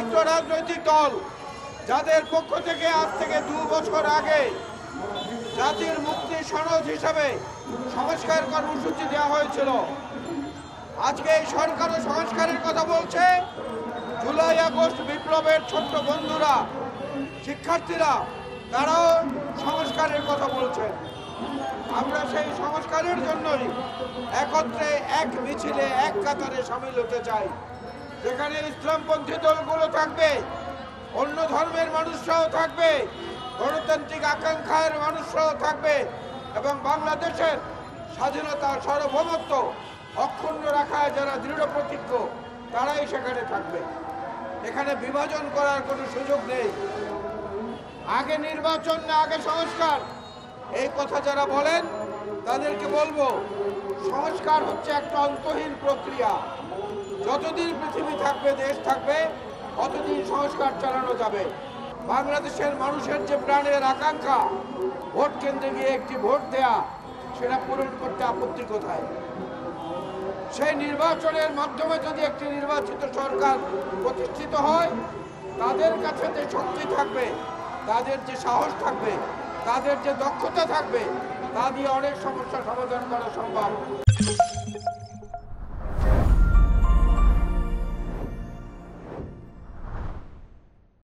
একমাত্র রাজনৈতিক দল যাদের পক্ষ থেকে আজ থেকে 2 বছর আগে জাতির মুক্তি সনদ হিসাবে সংস্কার কর্মসূচি দেওয়া হয়েছিল। আজকে এই সরকারও সংস্কারের কথা বলছে। জুলাই আগস্ট বিপ্লবের ছোট্ট বন্ধুরা, শিক্ষার্থীরা, তারাও সংস্কারের কথা বলছেন। আমরা সেই সংস্কারের জন্যই একত্রে এক মিছিলে এক কাতারে সামিল হতে চাই, যেখানে ইসলামপন্থী দলগুলো থাকবে, অন্য ধর্মের মানুষরাও থাকবে, গণতান্ত্রিক আকাঙ্ক্ষার মানুষরাও থাকবে এবং বাংলাদেশের স্বাধীনতা সার্বভৌমত্ব অক্ষুণ্ণ রাখায় যারা দৃঢ় প্রতিজ্ঞ তারাই সেখানে থাকবে। এখানে বিভাজন করার কোনো সুযোগ নেই। আগে নির্বাচন না আগে সংস্কার, এই কথা যারা বলেন তাদেরকে বলবো, সংস্কার হচ্ছে একটা অন্তহীন প্রক্রিয়া। যতদিন পৃথিবী থাকবে, দেশ থাকবে, ততদিন সংস্কার চালানো যাবে। বাংলাদেশের মানুষের যে প্রাণের আকাঙ্ক্ষা ভোট কেন্দ্রে গিয়ে একটি ভোট দেয়া, সেটা পূরণ করতে আপত্তি কোথায়? সেই নির্বাচনের মাধ্যমে যদি একটি নির্বাচিত সরকার প্রতিষ্ঠিত হয়, তাদের কাছে যে শক্তি থাকবে, তাদের যে সাহস থাকবে, তাদের যে দক্ষতা থাকবে, তা দিয়ে অনেক সমস্যা সমাধান করা সম্ভব।